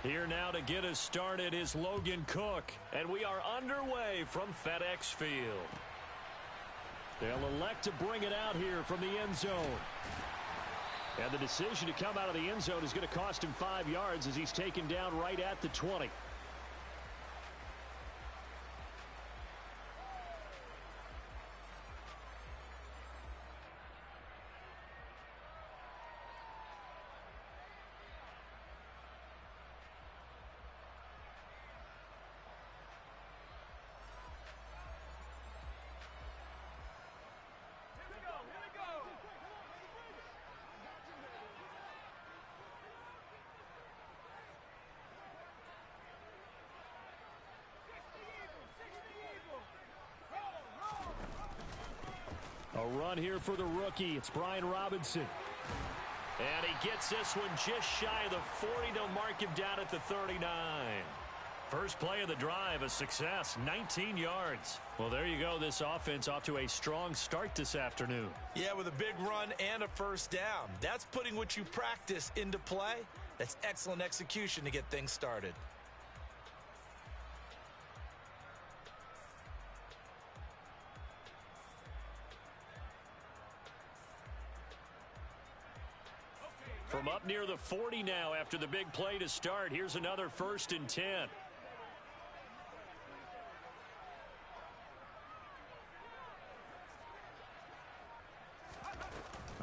Here now to get us started is Logan Cook, and we are underway from FedEx Field. They'll elect to bring it out here from the end zone. And the decision to come out of the end zone is going to cost him 5 yards as he's taken down right at the 20. A run here for the rookie. It's Brian Robinson. And he gets this one just shy of the 40. They'll mark him down at the 39. First play of the drive, a success, 19 yards. Well, there you go. This offense off to a strong start this afternoon. Yeah, with a big run and a first down. That's putting what you practice into play. That's excellent execution to get things started. From up near the 40 now after the big play to start. Here's another 1st and 10.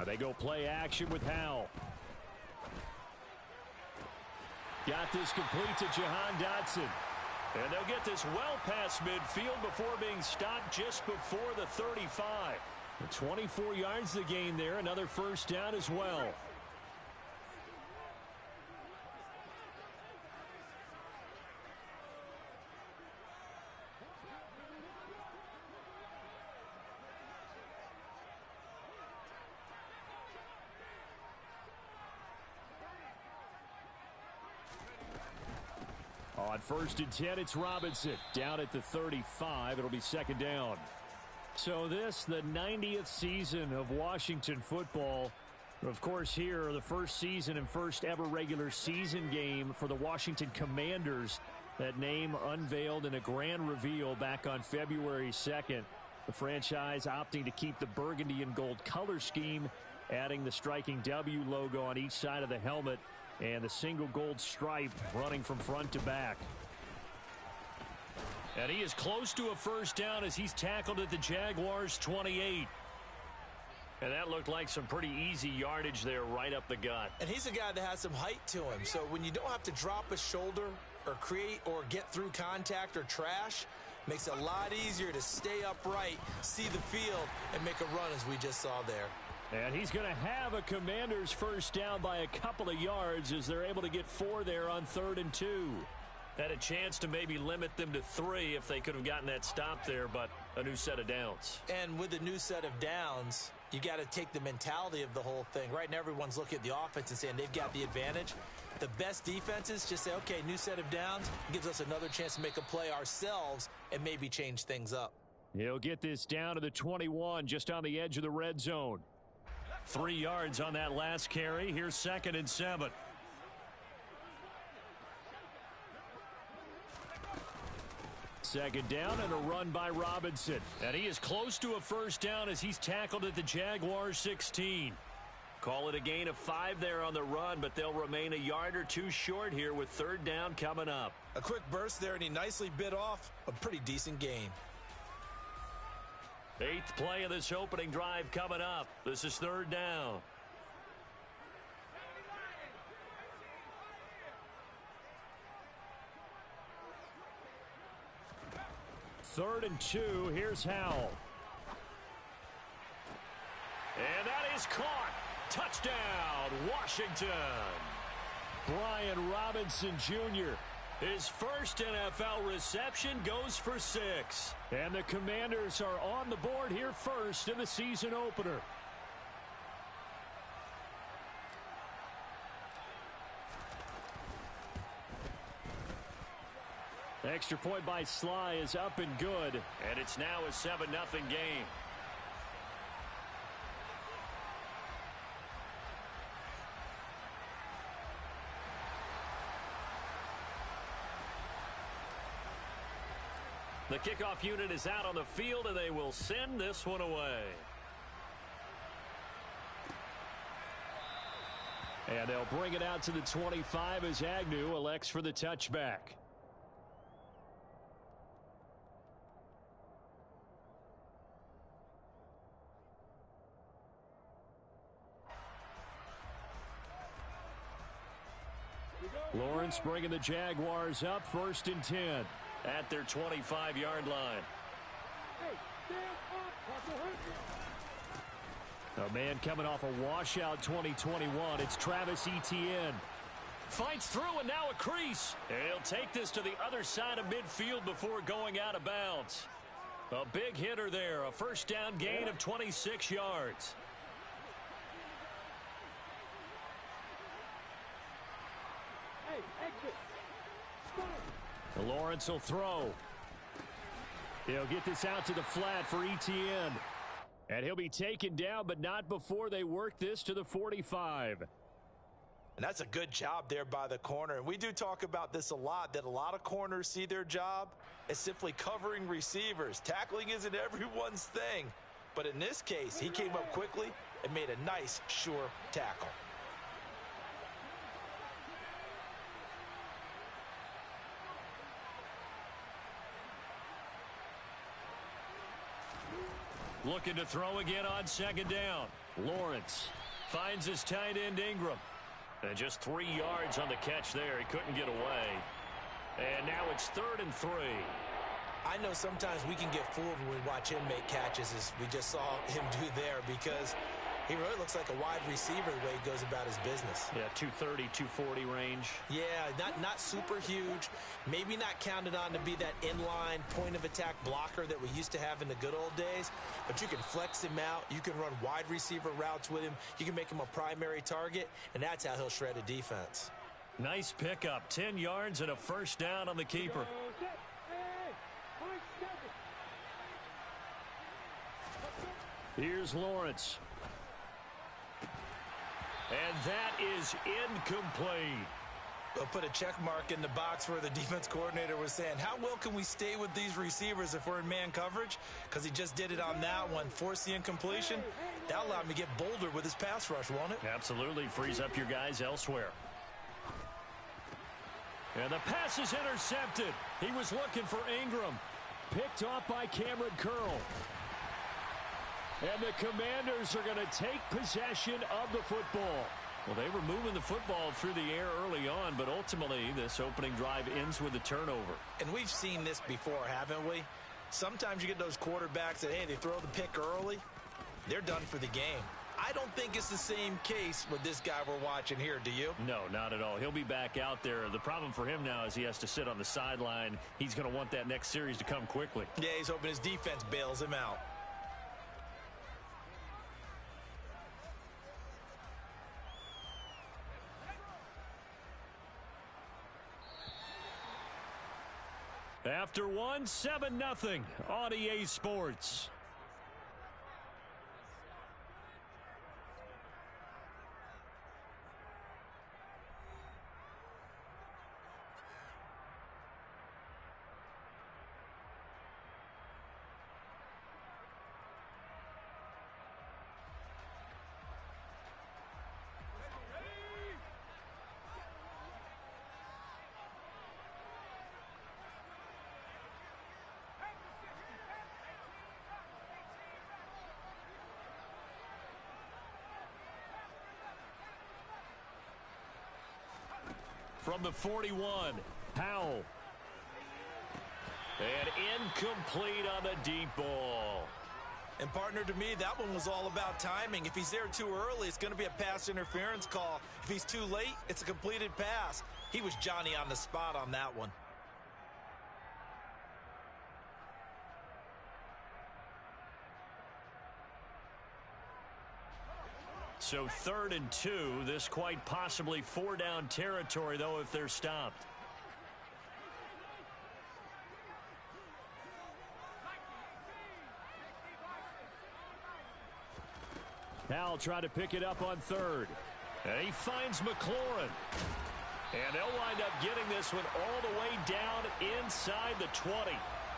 They go play action with Howell. Got this complete to Jahan Dotson. And they'll get this well past midfield before being stopped just before the 35. 24 yards to gain there. Another first down as well. On 1st and 10, it's Robinson. Down at the 35. It'll be 2nd down. So this, the 90th season of Washington football. Of course, here, the first season and first ever regular season game for the Washington Commanders. That name unveiled in a grand reveal back on February 2nd. The franchise opting to keep the burgundy and gold color scheme, adding the striking W logo on each side of the helmet. And the single gold stripe running from front to back. And he is close to a first down as he's tackled at the Jaguars 28. And that looked like some pretty easy yardage there right up the gut. And he's a guy that has some height to him. So when you don't have to drop a shoulder or create or get through contact or trash, makes it a lot easier to stay upright, see the field, and make a run as we just saw there. And he's going to have a Commanders first down by a couple of yards as they're able to get 4 there on 3rd and 2. Had a chance to maybe limit them to 3 if they could have gotten that stop there, but a new set of downs. And with a new set of downs, you got to take the mentality of the whole thing. Right now, everyone's looking at the offense and saying they've got the advantage. The best defenses just say, okay, new set of downs, gives us another chance to make a play ourselves and maybe change things up. He'll get this down to the 21, just on the edge of the red zone. 3 yards on that last carry. Here's 2nd and 7. Second down and a run by Robinson. And he is close to a first down as he's tackled at the Jaguars 16. Call it a gain of 5 there on the run, but they'll remain a yard or 2 short here with 3rd down coming up. A quick burst there, and he nicely bit off a pretty decent gain. 8th play of this opening drive coming up. This is 3rd down. Third and 2. Here's Howell. And that is caught. Touchdown, Washington. Brian Robinson Jr. His first NFL reception goes for 6. And the Commanders are on the board here first in the season opener. Extra point by Sly is up and good. And it's now a 7-0 game. The kickoff unit is out on the field, and they will send this one away. And they'll bring it out to the 25 as Agnew elects for the touchback. Lawrence bringing the Jaguars up 1st and 10 at their 25-yard line. A man coming off a washout 2021. It's Travis Etienne. Fights through and now a crease. He'll take this to the other side of midfield before going out of bounds. A big hitter there. A first down gain of 26 yards. Lawrence will throw. He'll get this out to the flat for Etienne. And he'll be taken down, but not before they work this to the 45. And that's a good job there by the corner. And we do talk about this a lot, that a lot of corners see their job as simply covering receivers. Tackling isn't everyone's thing. But in this case, he came up quickly and made a nice, sure tackle. Looking to throw again on 2nd down. Lawrence finds his tight end Ingram. And just 3 yards on the catch there. He couldn't get away. And now it's 3rd and 3. I know sometimes we can get fooled when we watch him make catches, as we just saw him do there, because he really looks like a wide receiver the way he goes about his business. Yeah, 230, 240 range. Yeah, not super huge. Maybe not counted on to be that inline point-of-attack blocker that we used to have in the good old days. But you can flex him out. You can run wide receiver routes with him. You can make him a primary target, and that's how he'll shred a defense. Nice pickup. 10 yards and a first down on the keeper. Here's Lawrence. And that is incomplete. They'll put a check mark in the box where the defense coordinator was saying, how well can we stay with these receivers if we're in man coverage? Because he just did it on that one. Force the incompletion. That'll allow him to get bolder with his pass rush, won't it? Absolutely. Frees up your guys elsewhere. And the pass is intercepted. He was looking for Ingram. Picked off by Cameron Curl. And the Commanders are going to take possession of the football. Well, they were moving the football through the air early on, but ultimately this opening drive ends with a turnover. And we've seen this before, haven't we? Sometimes you get those quarterbacks that, hey, they throw the pick early. They're done for the game. I don't think it's the same case with this guy we're watching here, do you? No, not at all. He'll be back out there. The problem for him now is he has to sit on the sideline. He's going to want that next series to come quickly. Yeah, he's hoping his defense bails him out. After one, 7-0 on EA Sports. From the 41, Powell. And incomplete on the deep ball. And partner, to me, that one was all about timing. If he's there too early, it's going to be a pass interference call. If he's too late, it's a completed pass. He was Johnny on the spot on that one. So 3rd and 2. This quite possibly 4-down territory, though, if they're stopped. Powell trying to pick it up on 3rd. And he finds McLaurin. And they'll wind up getting this one all the way down inside the 20.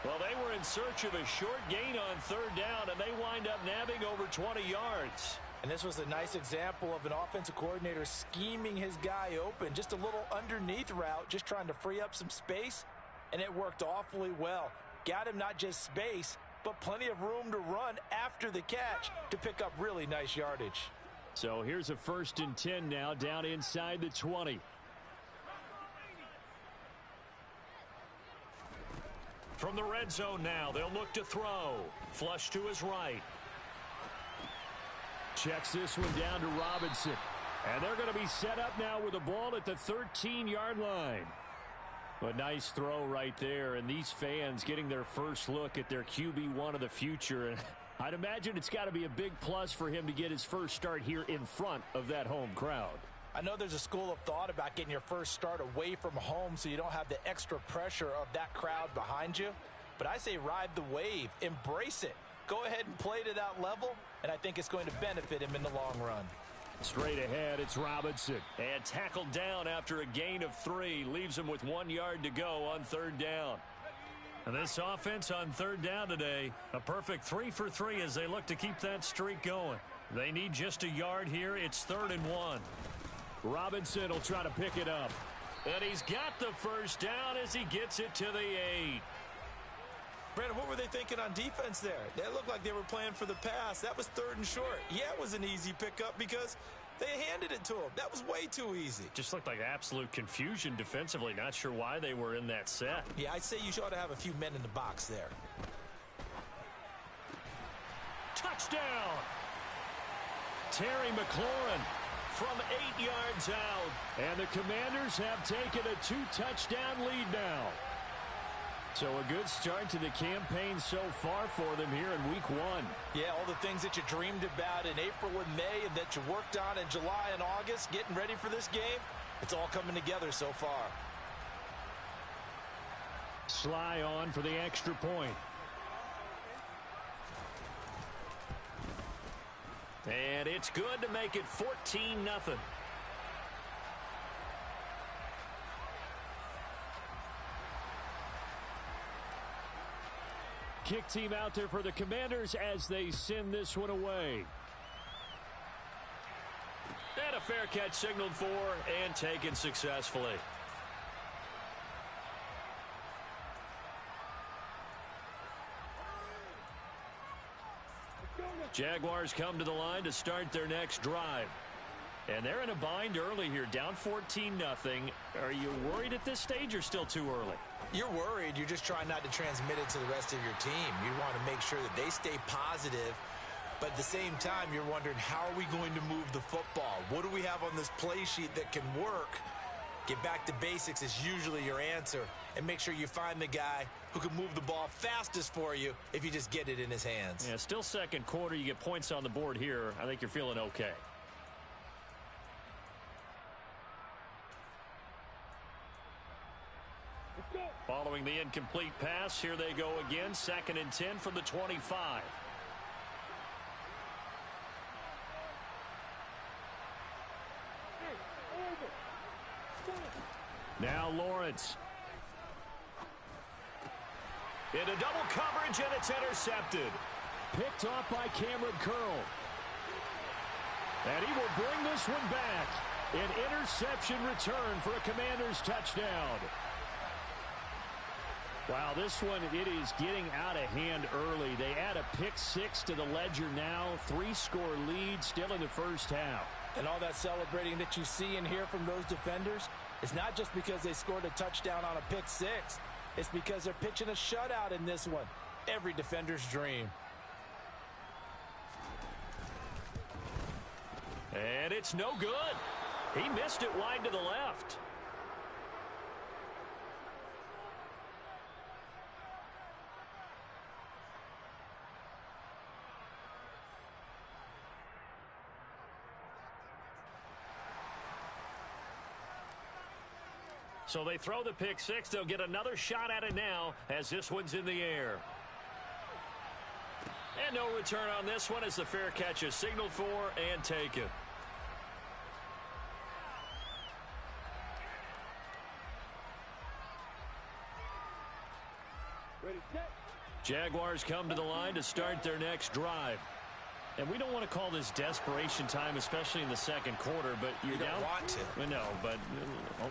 Well, they were in search of a short gain on third down, and they wind up nabbing over 20 yards. And this was a nice example of an offensive coordinator scheming his guy open. Just a little underneath route, just trying to free up some space, and it worked awfully well. Got him not just space, but plenty of room to run after the catch to pick up really nice yardage. So here's a 1st and 10 now, down inside the 20. From the red zone now, they'll look to throw. Flush to his right. Checks this one down to Robinson. And they're going to be set up now with the ball at the 13-yard line. A nice throw right there, and these fans getting their first look at their QB1 of the future. And I'd imagine it's got to be a big plus for him to get his first start here in front of that home crowd. I know there's a school of thought about getting your first start away from home so you don't have the extra pressure of that crowd behind you. But I say ride the wave. Embrace it. Go ahead and play to that level, and I think it's going to benefit him in the long run. Straight ahead, it's Robinson. And tackled down after a gain of 3. Leaves him with 1 yard to go on third down. And this offense on third down today, a perfect 3 for 3 as they look to keep that streak going. They need just a yard here. It's 3rd and 1. Robinson will try to pick it up. And he's got the first down as he gets it to the 8. Brandon, what were they thinking on defense there? They looked like they were playing for the pass. That was 3rd and short. Yeah, it was an easy pickup because they handed it to him. That was way too easy. Just looked like absolute confusion defensively. Not sure why they were in that set. Yeah, I'd say you ought to have a few men in the box there. Touchdown! Terry McLaurin from 8 yards out. And the Commanders have taken a 2-touchdown lead now. So a good start to the campaign so far for them here in week 1. Yeah, all the things that you dreamed about in April and May and that you worked on in July and August, getting ready for this game, it's all coming together so far. Sly on for the extra point. And it's good to make it 14-0. Kick team out there for the Commanders as they send this one away. And a fair catch signaled for and taken successfully. Jaguars come to the line to start their next drive. And they're in a bind early here, down 14-0. Are you worried at this stage or still too early? You're worried. You're just trying not to transmit it to the rest of your team. You want to make sure that they stay positive, but at the same time, you're wondering, how are we going to move the football? What do we have on this play sheet that can work? Get back to basics is usually your answer, and make sure you find the guy who can move the ball fastest for you if you just get it in his hands. Yeah, still second quarter. You get points on the board here. I think you're feeling okay. Following the incomplete pass, here they go again. 2nd and 10 from the 25. Now Lawrence. Into double coverage, and it's intercepted. Picked off by Cameron Curl. And he will bring this one back. An interception return for a Commanders touchdown. Wow, this one, it is getting out of hand early. They add a pick 6 to the ledger now. 3-score lead still in the first half. And all that celebrating that you see and hear from those defenders, it's not just because they scored a touchdown on a pick 6. It's because they're pitching a shutout in this one. Every defender's dream. And it's no good. He missed it wide to the left. So they throw the pick 6. They'll get another shot at it now as this one's in the air. And no return on this one as the fair catch is signaled for and taken. Ready, set. Jaguars come to the line to start their next drive. And we don't want to call this desperation time, especially in the second quarter, but you're you down. Don't want to. No, but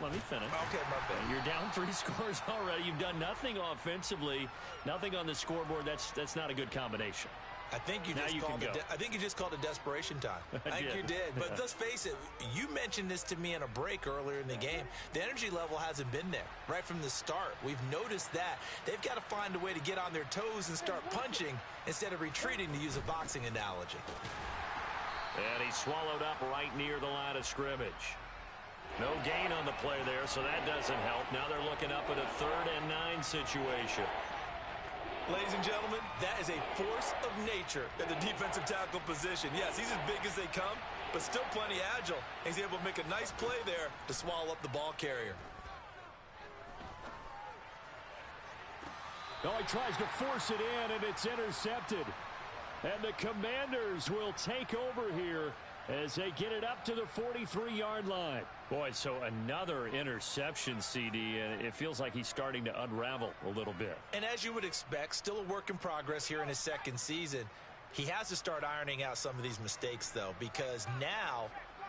let me finish. Okay, my bad. You're down 3 scores already. You've done nothing offensively, nothing on the scoreboard. That's not a good combination. I think you just called it desperation time. I think you did. But let's face it, you mentioned this to me in a break earlier in the game. The energy level hasn't been there right from the start. We've noticed that. They've got to find a way to get on their toes and start punching instead of retreating, to use a boxing analogy. And he swallowed up right near the line of scrimmage. No gain on the play there, so that doesn't help. Now they're looking up at a 3rd and 9 situation. Ladies and gentlemen, that is a force of nature at the defensive tackle position. Yes, he's as big as they come, but still plenty agile. He's able to make a nice play there to swallow up the ball carrier. Oh, he tries to force it in, and it's intercepted. And the Commanders will take over here as they get it up to the 43-yard line. Boy, so another interception, CD, and it feels like he's starting to unravel a little bit. And as you would expect, still a work in progress here in his second season. He has to start ironing out some of these mistakes, though, because now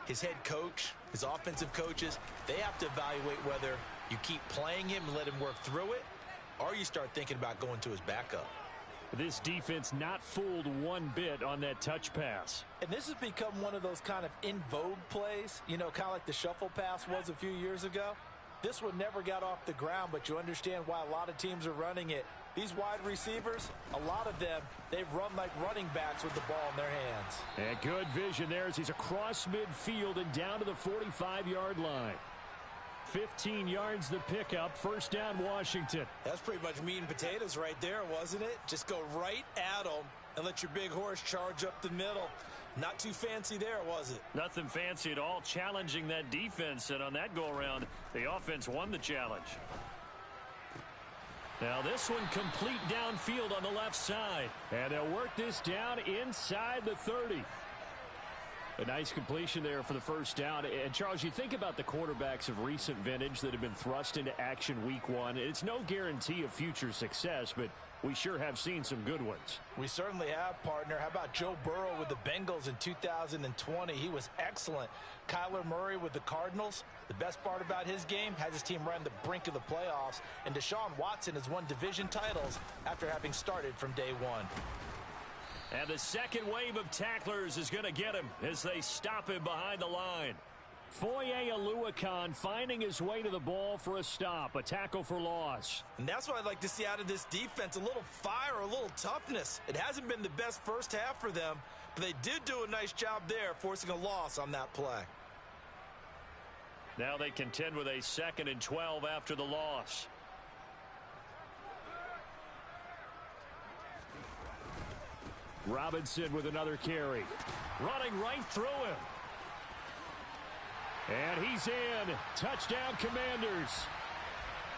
his head coach, his offensive coaches, they have to evaluate whether you keep playing him and let him work through it, or you start thinking about going to his backup. This defense not fooled one bit on that touch pass. And this has become one of those kind of in vogue plays, you know, kind of like the shuffle pass was a few years ago. This one never got off the ground, but you understand why a lot of teams are running it. These wide receivers, a lot of them, they run like running backs with the ball in their hands. And good vision there as he's across midfield and down to the 45-yard line. 15 yards the pickup. First down, Washington. That's pretty much meat and potatoes right there, wasn't it? Just go right at them and let your big horse charge up the middle. Not too fancy there, was it? Nothing fancy at all, challenging that defense. And on that go-around, the offense won the challenge. Now this one complete downfield on the left side. And they'll work this down inside the 30. A nice completion there for the first down. And, Charles, you think about the quarterbacks of recent vintage that have been thrust into action week 1. It's no guarantee of future success, but we sure have seen some good ones. We certainly have, partner. How about Joe Burrow with the Bengals in 2020? He was excellent. Kyler Murray with the Cardinals. The best part about his game, has his team right on the brink of the playoffs. And Deshaun Watson has won division titles after having started from day 1. And the second wave of tacklers is going to get him as they stop him behind the line. Foye Oluokun finding his way to the ball for a stop, a tackle for loss. And that's what I'd like to see out of this defense, a little fire, a little toughness. It hasn't been the best first half for them, but they did do a nice job there, forcing a loss on that play. Now they contend with a 2nd and 12 after the loss. Robinson with another carry. Running right through him. And he's in. Touchdown, Commanders.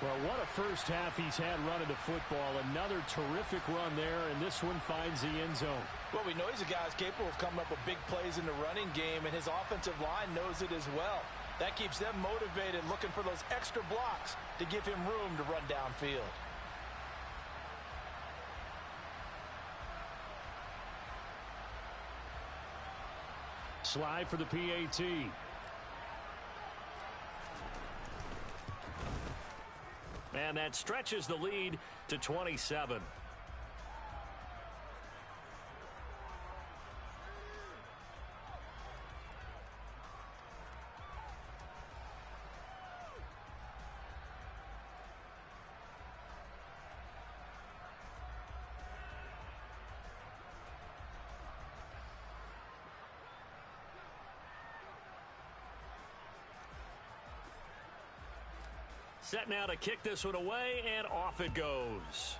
Well, what a first half he's had running the football. Another terrific run there, and this one finds the end zone. Well, we know he's a guy who's capable of coming up with big plays in the running game, and his offensive line knows it as well. That keeps them motivated, looking for those extra blocks to give him room to run downfield. Slide for the PAT. And that stretches the lead to 27. Set now to kick this one away, and off it goes.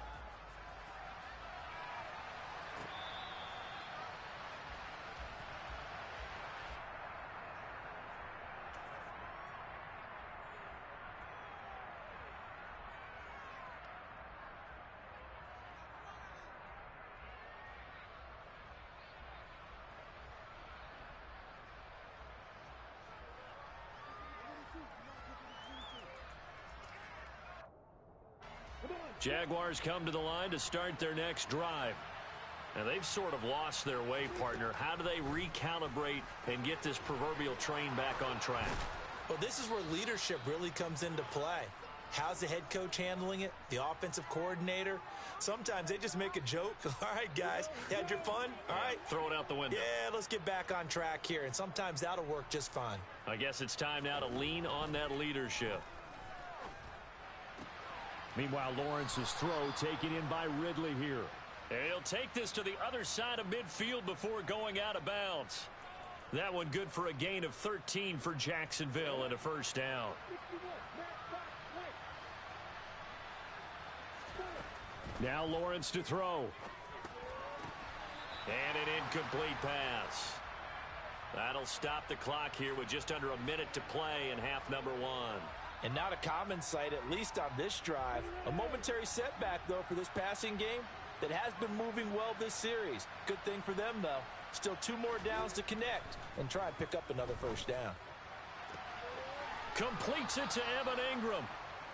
Jaguars come to the line to start their next drive. And they've sort of lost their way, partner. How do they recalibrate and get this proverbial train back on track? Well, this is where leadership really comes into play. How's the head coach handling it? The offensive coordinator? Sometimes they just make a joke. All right, guys, you had your fun? All right. Throw it out the window. Yeah, let's get back on track here. And sometimes that'll work just fine. I guess it's time now to lean on that leadership. Meanwhile, Lawrence's throw taken in by Ridley here. And he'll take this to the other side of midfield before going out of bounds. That one good for a gain of 13 for Jacksonville and a first down. Now Lawrence to throw. And an incomplete pass. That'll stop the clock here with just under a minute to play in half number 1. And not a common sight, at least on this drive. A momentary setback, though, for this passing game that has been moving well this series. Good thing for them, though. Still 2 more downs to connect and try and pick up another first down. Completes it to Evan Ingram.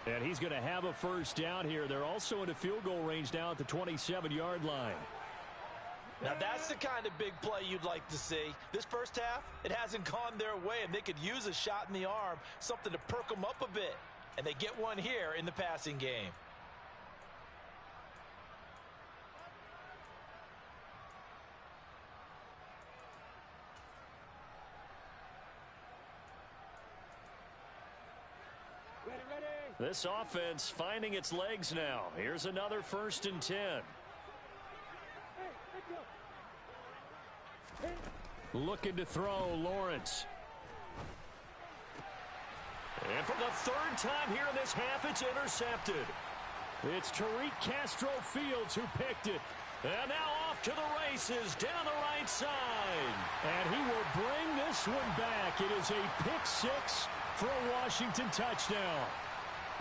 And he's going to have a first down here. They're also in a field goal range now at the 27-yard line. Now that's the kind of big play you'd like to see. This first half, it hasn't gone their way, and they could use a shot in the arm, something to perk them up a bit. And they get one here in the passing game. This offense finding its legs now. Here's another 1st and 10. Looking to throw, Lawrence. And for the 3rd time here in this half, it's intercepted. It's Tariq Castro-Fields who picked it. And now off to the races down the right side. And he will bring this one back. It is a pick 6 for a Washington touchdown.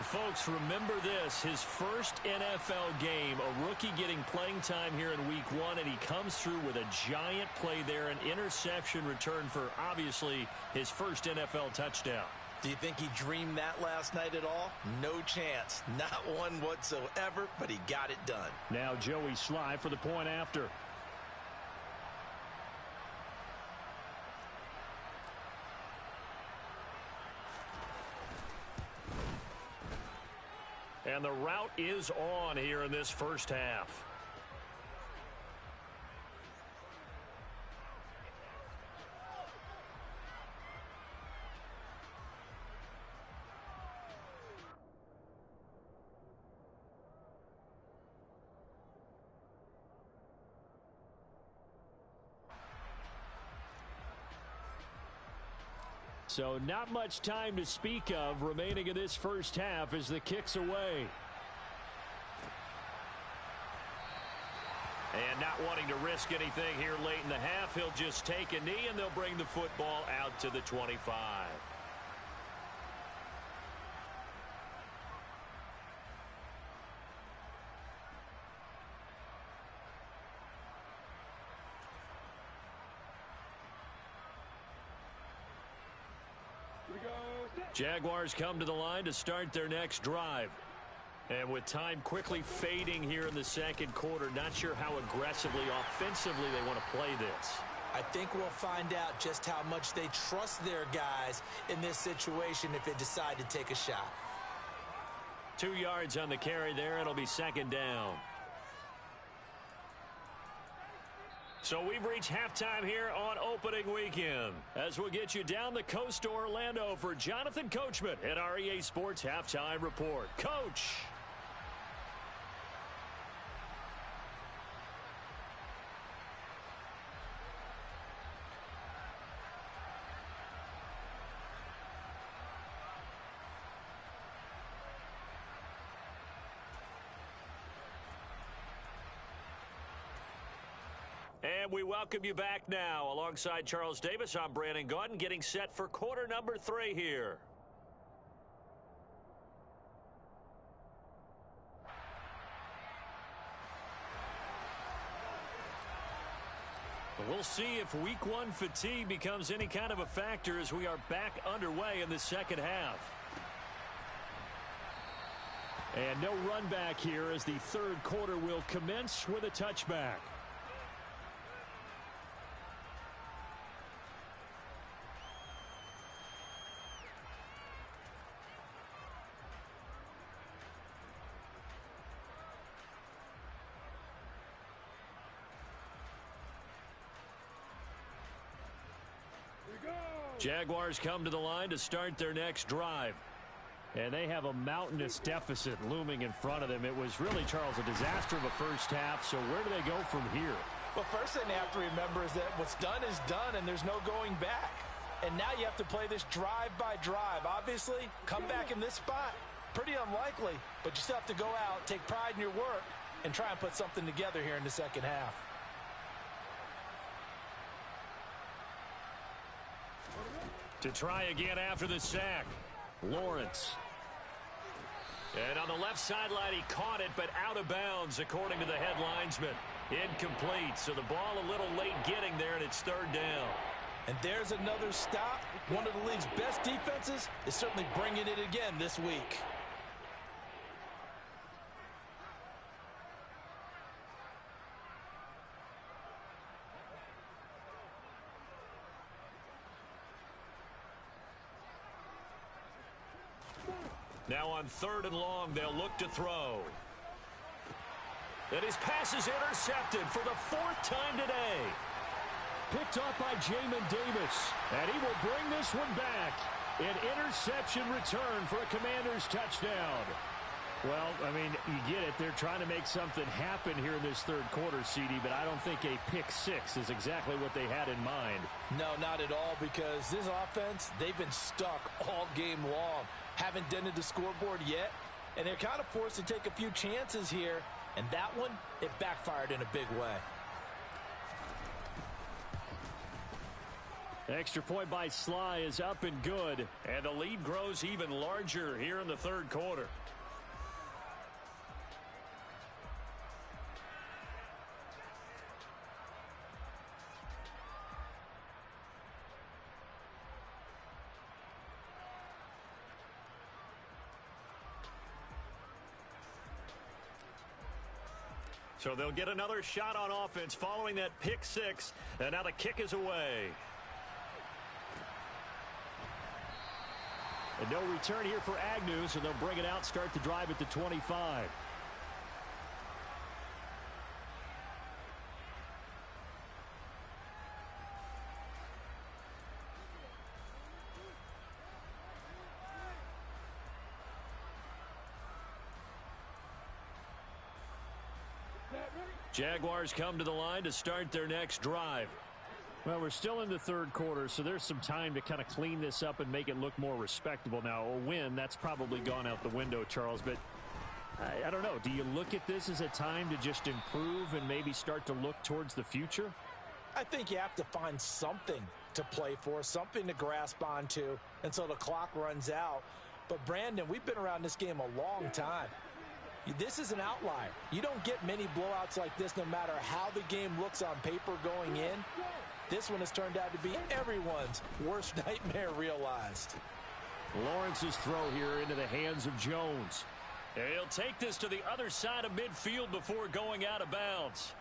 Folks, remember this, his first NFL game, a rookie getting playing time here in week 1, and he comes through with a giant play there, an interception return for, obviously, his first NFL touchdown. Do you think he dreamed that last night at all? No chance. Not one whatsoever, but he got it done. Now Joey Sly for the point after. And the route is on here in this first half. So not much time to speak of remaining in this first half as the kick's away. And not wanting to risk anything here late in the half, he'll just take a knee and they'll bring the football out to the 25. Jaguars come to the line to start their next drive. And with time quickly fading here in the second quarter, not sure how aggressively, offensively they want to play this. I think we'll find out just how much they trust their guys in this situation if they decide to take a shot. 2 yards on the carry there. It'll be second down. So we've reached halftime here on opening weekend. As we'll get you down the coast to Orlando for Jonathan Coachman at our EA Sports Halftime Report. Coach. And we welcome you back now. Alongside Charles Davis, I'm Brandon Gaudin, getting set for quarter number 3 here. We'll see if week 1 fatigue becomes any kind of a factor as we are back underway in the second half. And no run back here as the third quarter will commence with a touchback. Jaguars come to the line to start their next drive. And they have a mountainous deficit looming in front of them. It was really, Charles, a disaster of a first half. So where do they go from here? Well, first thing they have to remember is that what's done is done, and there's no going back. And now you have to play this drive by drive. Obviously, come back in this spot, pretty unlikely. But you still have to go out, take pride in your work, and try and put something together here in the second half. To try again after the sack, Lawrence. And on the left sideline, he caught it, but out of bounds, according to the head linesman. Incomplete, so the ball a little late getting there, and it's third down. And there's another stop. One of the league's best defenses is certainly bringing it again this week. Now on third and long, they'll look to throw. And his pass is intercepted for the fourth time today. Picked off by Jamin Davis. And he will bring this one back. An interception return for a Commanders touchdown. Well, I mean, you get it. They're trying to make something happen here in this third quarter, CD, but I don't think a pick six is exactly what they had in mind. No, not at all, because this offense, they've been stuck all game long. Haven't dented the scoreboard yet, and they're kind of forced to take a few chances here, and that one, it backfired in a big way. Extra point by Sly is up and good, and the lead grows even larger here in the third quarter. So they'll get another shot on offense following that pick six, and now the kick is away. And no return here for Agnew, so they'll bring it out, start the drive at the 25. Jaguars come to the line to start their next drive. Well, we're still in the third quarter, so there's some time to kind of clean this up and make it look more respectable. Now, a win, that's probably gone out the window, Charles, but I don't know. Do you look at this as a time to just improve and maybe start to look towards the future? I think you have to find something to play for, something to grasp onto until the clock runs out. But, Brandon, we've been around this game a long time. This is an outlier. You don't get many blowouts like this no matter how the game looks on paper going in. This one has turned out to be everyone's worst nightmare realized. Lawrence's throw here into the hands of Jones. And he'll take this to the other side of midfield before going out of bounds.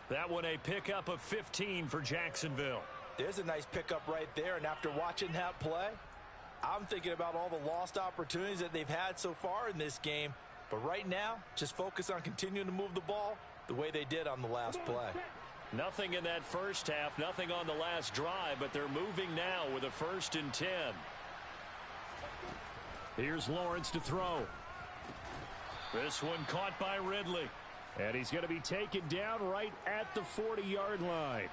That one a pickup of 15 for Jacksonville. There's a nice pickup right there, and after watching that play, I'm thinking about all the lost opportunities that they've had so far in this game. But right now, just focus on continuing to move the ball the way they did on the last play. Nothing in that first half, nothing on the last drive, but they're moving now with a 1st and 10. Here's Lawrence to throw. This one caught by Ridley. And he's going to be taken down right at the 40-yard line.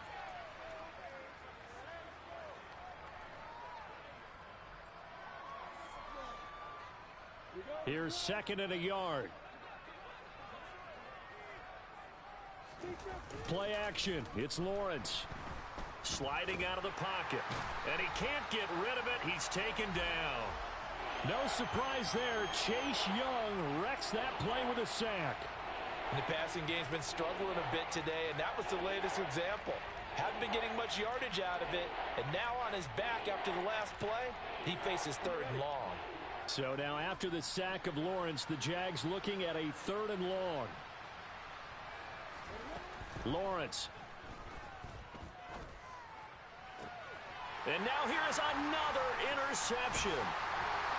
Here's 2nd and a yard. Play action. It's Lawrence. Sliding out of the pocket. And he can't get rid of it. He's taken down. No surprise there. Chase Young wrecks that play with a sack. And the passing game's been struggling a bit today, and that was the latest example. Hadn't been getting much yardage out of it, and now on his back after the last play, he faces 3rd and long. So now after the sack of Lawrence, the Jags looking at a 3rd and long. Lawrence. And now here is another interception.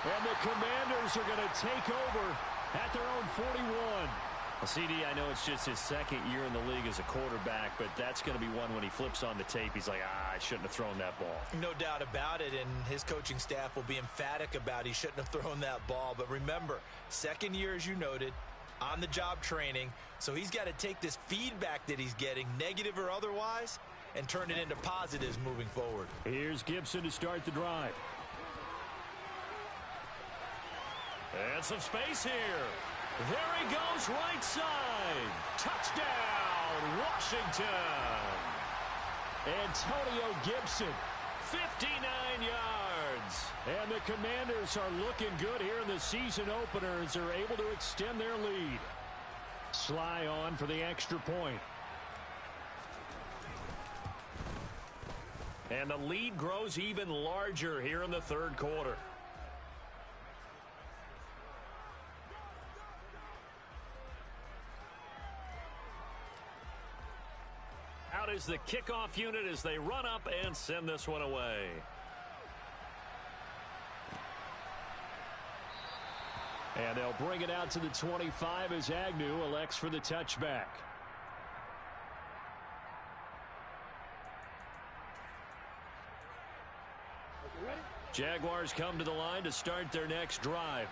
And the Commanders are going to take over at their own 41. Well, CD, I know it's just his 2nd year in the league as a quarterback, but that's going to be one when he flips on the tape. He's like, I shouldn't have thrown that ball. No doubt about it, and his coaching staff will be emphatic about he shouldn't have thrown that ball. But remember, 2nd year, as you noted, on-the-job training, so he's got to take this feedback that he's getting, negative or otherwise, and turn it into positives moving forward. Here's Gibson to start the drive. And some space here. There he goes, right side. Touchdown, Washington. Antonio Gibson, 59 yards. And the Commanders are looking good here in the season opener as they're able to extend their lead. Sly on for the extra point. And the lead grows even larger here in the 3rd quarter. Out is the kickoff unit as they run up and send this one away. And they'll bring it out to the 25 as Agnew elects for the touchback. Jaguars come to the line to start their next drive.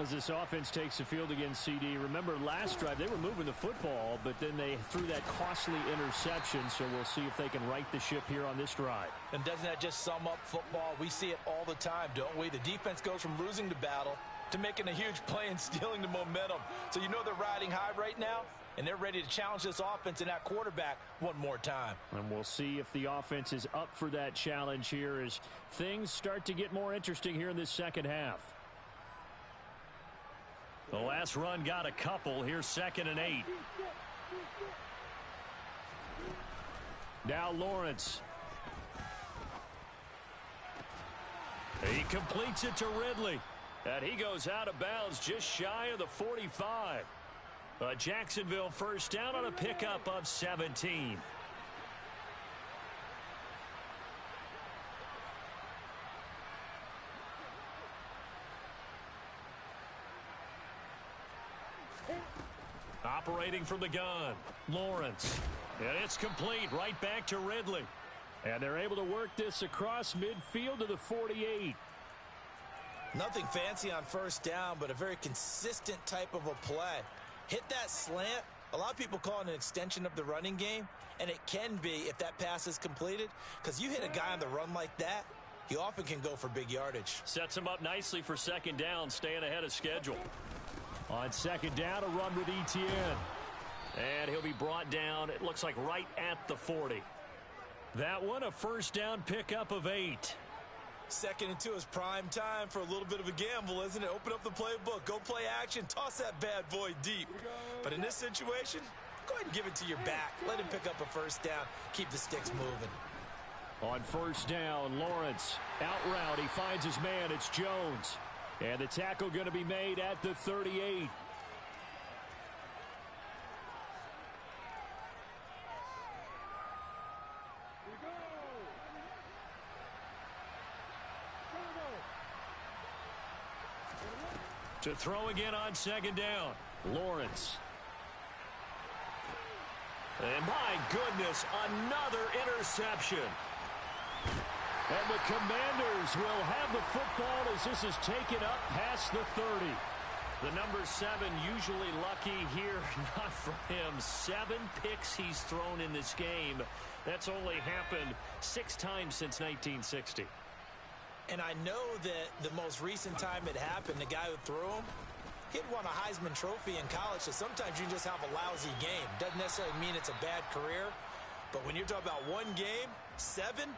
As this offense takes the field against CD. Remember last drive they were moving the football, but then they threw that costly interception, so we'll see if they can right the ship here on this drive. And doesn't that just sum up football? We see it all the time, don't we? The defense goes from losing the battle to making a huge play and stealing the momentum. So you know they're riding high right now, and they're ready to challenge this offense and that quarterback one more time. And we'll see if the offense is up for that challenge here as things start to get more interesting here in this second half. The last run got a couple. Here's 2nd and 8. Now Lawrence. He completes it to Ridley. And he goes out of bounds just shy of the 45. A Jacksonville first down on a pickup of 17. Operating from the gun, Lawrence. And it's complete right back to Ridley. And they're able to work this across midfield to the 48. Nothing fancy on first down, but a very consistent type of a play. Hit that slant. A lot of people call it an extension of the running game, and it can be if that pass is completed, because you hit a guy on the run like that, he often can go for big yardage. Sets him up nicely for 2nd down, staying ahead of schedule. On 2nd down, a run with Etienne. And he'll be brought down, it looks like right at the 40. That one, a first down pickup of 8. 2nd and 2 is prime time for a little bit of a gamble, isn't it? Open up the playbook, go play action, toss that bad boy deep. But in this situation, go ahead and give it to your back. Let him pick up a first down, keep the sticks moving. On first down, Lawrence, out route, he finds his man, it's Jones. And the tackle going to be made at the 38. To throw again on 2nd down, Lawrence. And my goodness, another interception. And the Commanders will have the football as this is taken up past the 30. The number 7 usually lucky here, not for him. 7 picks he's thrown in this game. That's only happened 6 times since 1960. And I know that the most recent time it happened, the guy who threw him, he had won a Heisman Trophy in college, so sometimes you just have a lousy game. Doesn't necessarily mean it's a bad career, but when you're talking about one game, 7,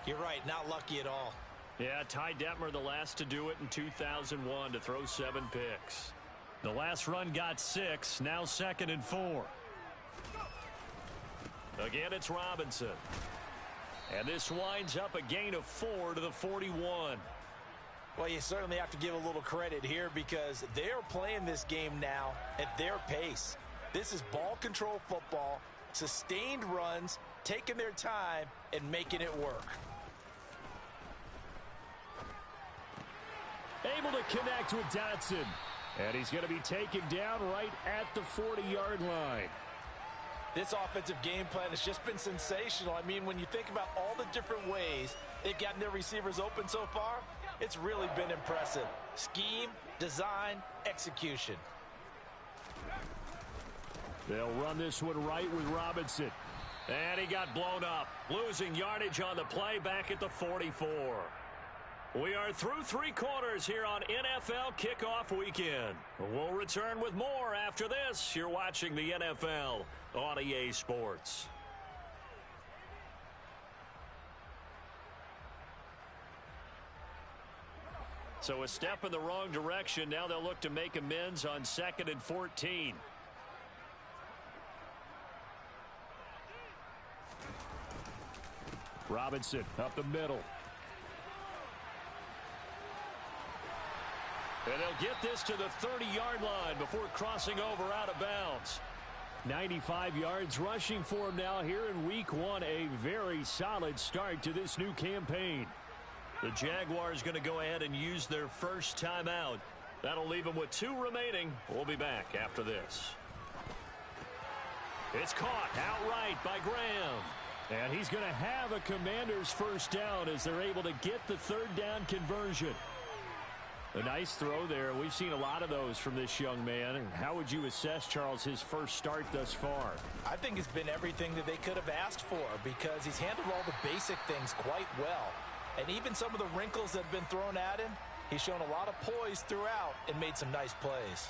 you're right, not lucky at all. Yeah, Ty Detmer, the last to do it in 2001, to throw 7 picks. The last run got 6, now 2nd and 4. Again, it's Robinson. And this winds up a gain of 4 to the 41. Well, you certainly have to give a little credit here because they're playing this game now at their pace. This is ball control football, sustained runs, taking their time, and making it work. Able to connect with Dotson. And he's going to be taken down right at the 40-yard line. This offensive game plan has just been sensational. I mean, when you think about all the different ways they've gotten their receivers open so far, it's really been impressive. Scheme, design, execution. They'll run this one right with Robinson. And he got blown up, losing yardage on the play back at the 44. We are through 3 quarters here on NFL Kickoff Weekend. We'll return with more after this. You're watching the NFL on EA Sports. So a step in the wrong direction. Now they'll look to make amends on 2nd and 14. Robinson up the middle. And they'll get this to the 30-yard line before crossing over out of bounds. 95 yards rushing for him now here in week 1. A very solid start to this new campaign. The Jaguars going to go ahead and use their first timeout. That'll leave them with 2 remaining. We'll be back after this. It's caught outright by Graham. And he's going to have a Commander's first down as they're able to get the 3rd down conversion. A nice throw there. We've seen a lot of those from this young man. How would you assess, Charles, his first start thus far? I think it's been everything that they could have asked for because he's handled all the basic things quite well. And even some of the wrinkles that have been thrown at him, he's shown a lot of poise throughout and made some nice plays.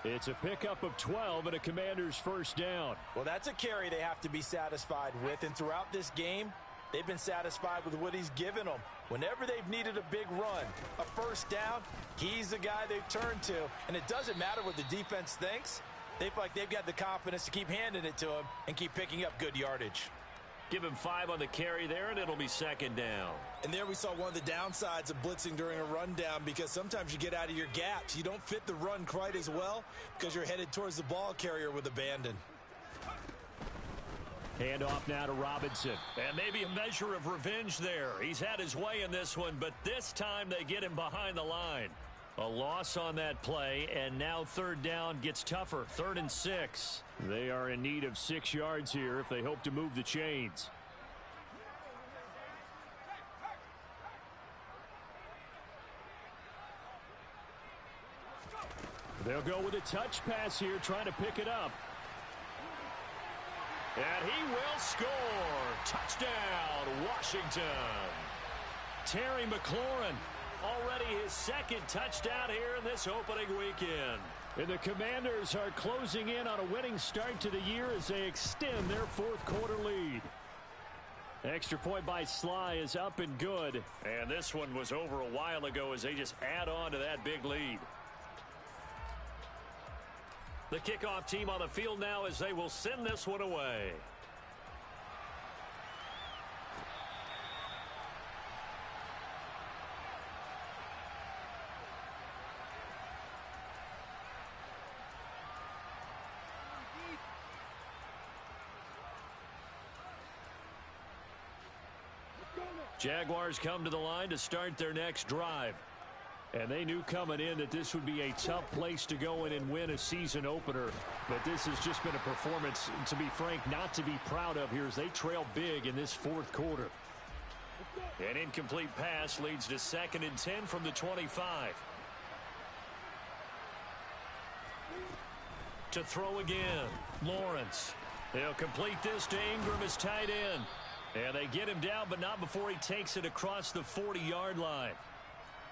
It's a pickup of 12 and a Commander's first down. Well, that's a carry they have to be satisfied with. And throughout this game, they've been satisfied with what he's given them. Whenever they've needed a big run, a first down, he's the guy they've turned to. And it doesn't matter what the defense thinks. They feel like they've got the confidence to keep handing it to him and keep picking up good yardage. Give him 5 on the carry there, and it'll be 2nd down. And there we saw one of the downsides of blitzing during a rundown because sometimes you get out of your gaps. You don't fit the run quite as well because you're headed towards the ball carrier with abandon. Hand off now to Robinson. And maybe a measure of revenge there. He's had his way in this one, but this time they get him behind the line. A loss on that play, and now 3rd down gets tougher. 3rd and 6. They are in need of 6 yards here if they hope to move the chains. They'll go with a touch pass here, trying to pick it up. And he will score. Touchdown, Washington. Terry McLaurin. Already his 2nd touchdown here in this opening weekend. And the Commanders are closing in on a winning start to the year as they extend their 4th quarter lead. Extra point by Sly is up and good. And this one was over a while ago as they just add on to that big lead. The kickoff team on the field now as they will send this one away. Jaguars come to the line to start their next drive. And they knew coming in that this would be a tough place to go in and win a season opener. But this has just been a performance, to be frank, not to be proud of here as they trail big in this 4th quarter. An incomplete pass leads to 2nd and 10 from the 25. To throw again, Lawrence. They'll complete this to Ingram as tight end. And they get him down, but not before he takes it across the 40-yard line.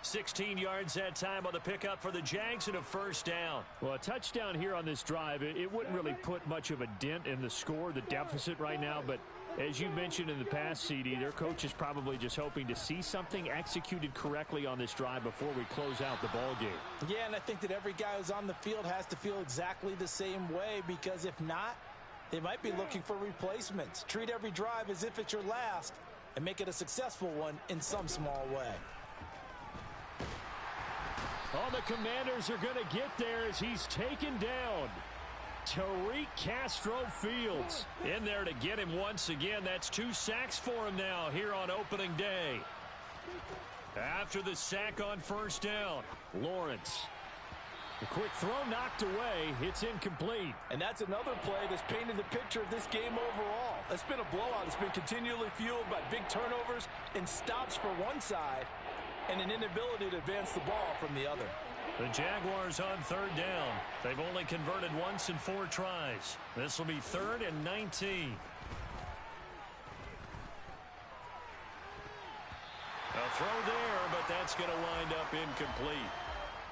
16 yards that time on the pickup for the Jags and a first down. Well, a touchdown here on this drive, it wouldn't really put much of a dent in the score, the deficit right now. But as you mentioned in the past, CD, their coach is probably just hoping to see something executed correctly on this drive before we close out the ball game. Yeah, and I think that every guy who's on the field has to feel exactly the same way because if not, they might be looking for replacements. Treat every drive as if it's your last and make it a successful one in some small way. Oh, the Commanders are going to get there as he's taken down. Tariq Castro-Fields in there to get him once again. That's 2 sacks for him now here on opening day. After the sack on first down, Lawrence. A quick throw knocked away. It's incomplete. And that's another play that's painted the picture of this game overall. It's been a blowout. It's been continually fueled by big turnovers and stops for one side and an inability to advance the ball from the other. The Jaguars on third down. They've only converted once in 4 tries. This will be 3rd and 19. A throw there, but that's going to wind up incomplete.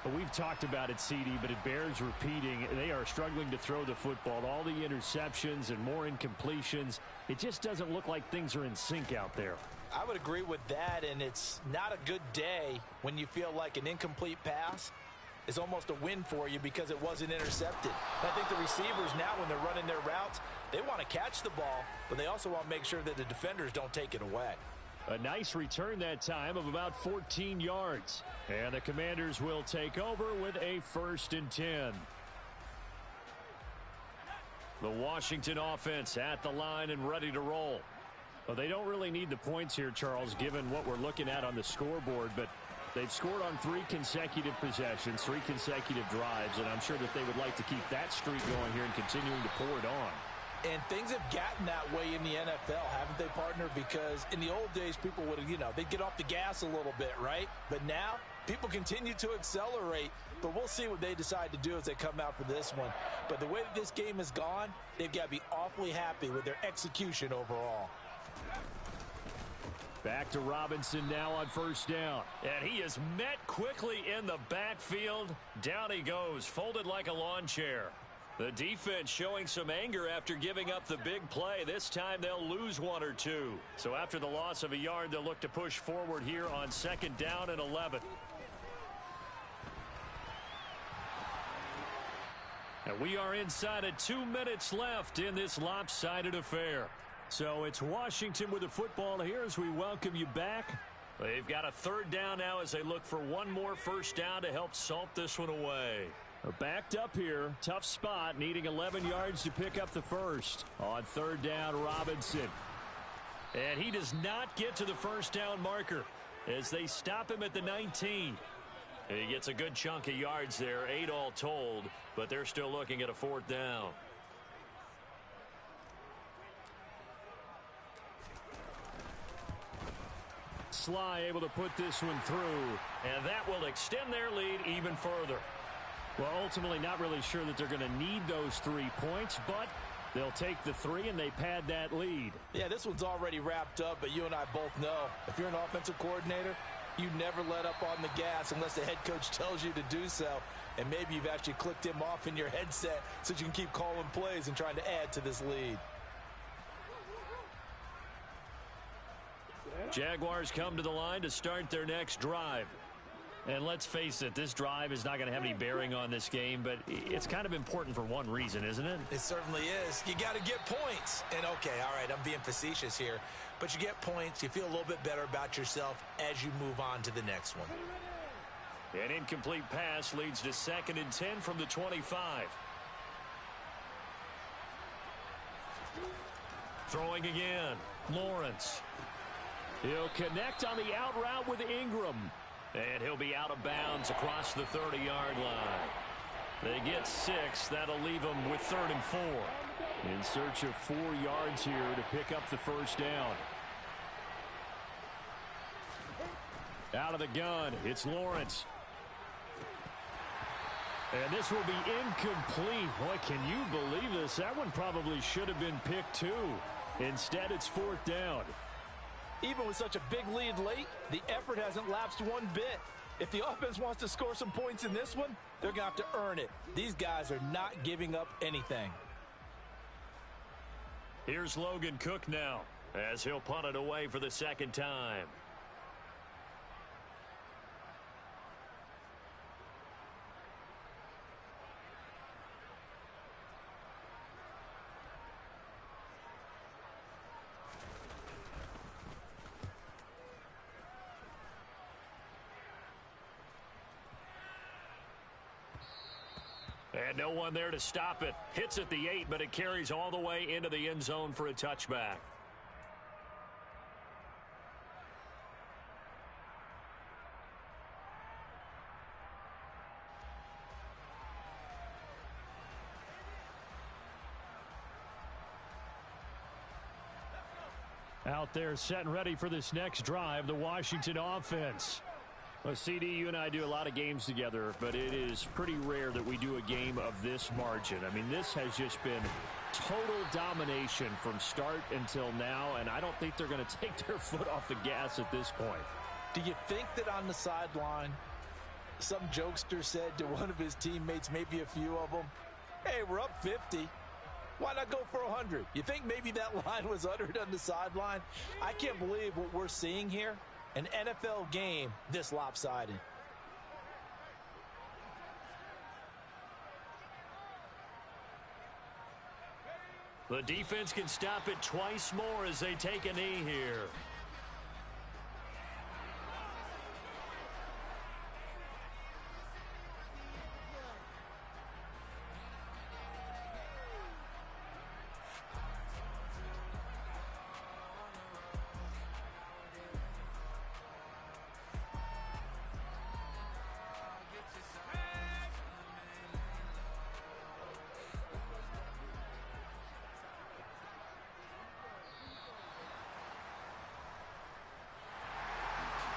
Well, we've talked about it, CD, but it bears repeating. They are struggling to throw the football. All the interceptions and more incompletions. It just doesn't look like things are in sync out there. I would agree with that, and it's not a good day when you feel like an incomplete pass is almost a win for you because it wasn't intercepted. And I think the receivers now, when they're running their routes, they want to catch the ball, but they also want to make sure that the defenders don't take it away. A nice return that time of about 14 yards. And the Commanders will take over with a 1st and 10. The Washington offense at the line and ready to roll. Well, they don't really need the points here, Charles, given what we're looking at on the scoreboard, but they've scored on 3 consecutive possessions, 3 consecutive drives, and I'm sure that they would like to keep that streak going here and continuing to pour it on. And things have gotten that way in the NFL, haven't they, partner? Because in the old days, people would, they'd get off the gas a little bit, right? But now, people continue to accelerate. But we'll see what they decide to do as they come out for this one. But the way that this game has gone, they've got to be awfully happy with their execution overall. Back to Robinson now on first down. And he is met quickly in the backfield. Down he goes, folded like a lawn chair. The defense showing some anger after giving up the big play. This time they'll lose 1 or 2. So after the loss of a yard, they'll look to push forward here on 2nd down and 11. And we are inside of 2 minutes left in this lopsided affair. So it's Washington with the football here as we welcome you back. They've got a 3rd down now as they look for one more first down to help salt this one away. Backed up here. Tough spot. Needing 11 yards to pick up the first. On 3rd down, Robinson. And he does not get to the first down marker as they stop him at the 19. He gets a good chunk of yards there, 8 all told, but they're still looking at a 4th down. Sly able to put this one through. And that will extend their lead even further. Well, ultimately not really sure that they're going to need those 3 points, but they'll take the 3 and they pad that lead. Yeah, this one's already wrapped up, but you and I both know if you're an offensive coordinator, you never let up on the gas unless the head coach tells you to do so. And maybe you've actually clicked him off in your headset so you can keep calling plays and trying to add to this lead. Jaguars come to the line to start their next drive. And let's face it, this drive is not going to have any bearing on this game, but it's kind of important for one reason, isn't it? It certainly is. You got to get points. And okay, all right, I'm being facetious here, but you get points, you feel a little bit better about yourself as you move on to the next one. An incomplete pass leads to 2nd and 10 from the 25. Throwing again, Lawrence. He'll connect on the out route with Ingram. And he'll be out of bounds across the 30-yard line. They get 6. That'll leave them with 3rd and 4. In search of 4 yards here to pick up the first down. Out of the gun, it's Lawrence. And this will be incomplete. Boy, can you believe this? That one probably should have been picked too. Instead, it's 4th down. Even with such a big lead late, the effort hasn't lapsed one bit. If the offense wants to score some points in this one, they're going to have to earn it. These guys are not giving up anything. Here's Logan Cook now as he'll punt it away for the 2nd time. And no one there to stop it. Hits at the 8, but it carries all the way into the end zone for a touchback. Out there set and ready for this next drive, the Washington offense. Well, CD, you and I do a lot of games together, but it is pretty rare that we do a game of this margin. I mean, this has just been total domination from start until now, and I don't think they're going to take their foot off the gas at this point. Do you think that on the sideline, some jokester said to one of his teammates, maybe a few of them, hey, we're up 50. Why not go for 100? You think maybe that line was uttered on the sideline? I can't believe what we're seeing here. An NFL game this lopsided. The defense can stop it twice more as they take a knee here.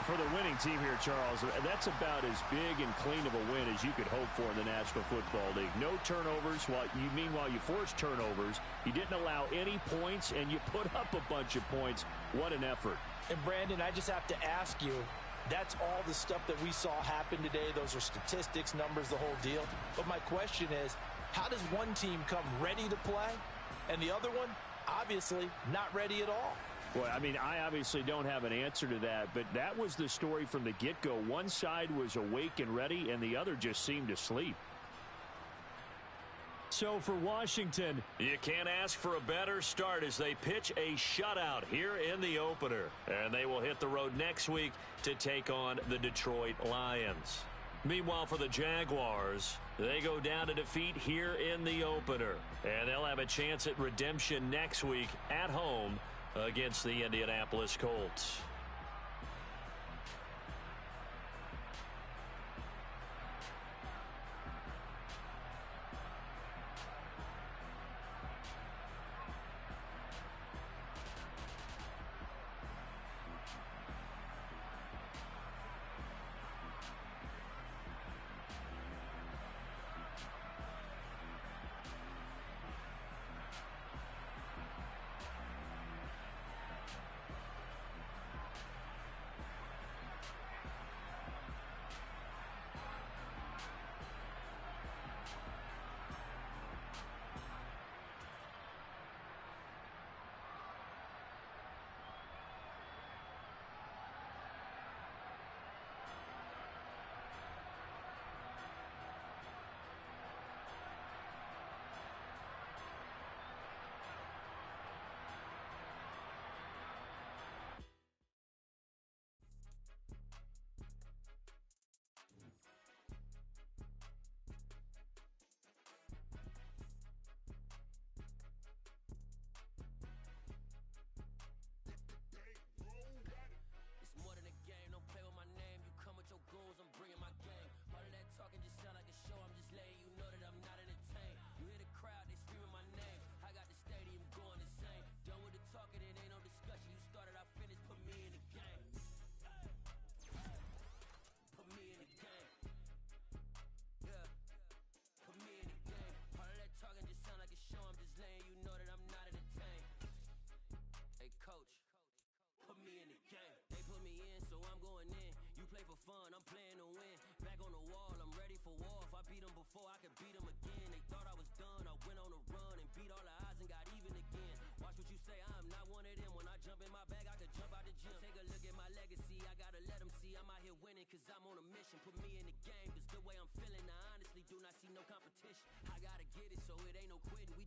For the winning team here, Charles, that's about as big and clean of a win as you could hope for in the National Football League. No turnovers. Meanwhile, you forced turnovers. You didn't allow any points, and you put up a bunch of points. What an effort. And, Brandon, I just have to ask you, that's all the stuff that we saw happen today. Those are statistics, numbers, the whole deal. But my question is, how does one team come ready to play, and the other one, obviously, not ready at all? Well, I mean, I obviously don't have an answer to that, but that was the story from the get-go. One side was awake and ready, and the other just seemed to sleep. So for Washington, you can't ask for a better start as they pitch a shutout here in the opener. And they will hit the road next week to take on the Detroit Lions. Meanwhile, for the Jaguars, they go down to defeat here in the opener. And they'll have a chance at redemption next week at home against the Indianapolis Colts.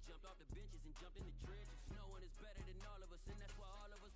Jumped off the benches and jumped in the trenches. No one is better than all of us, and that's why all of us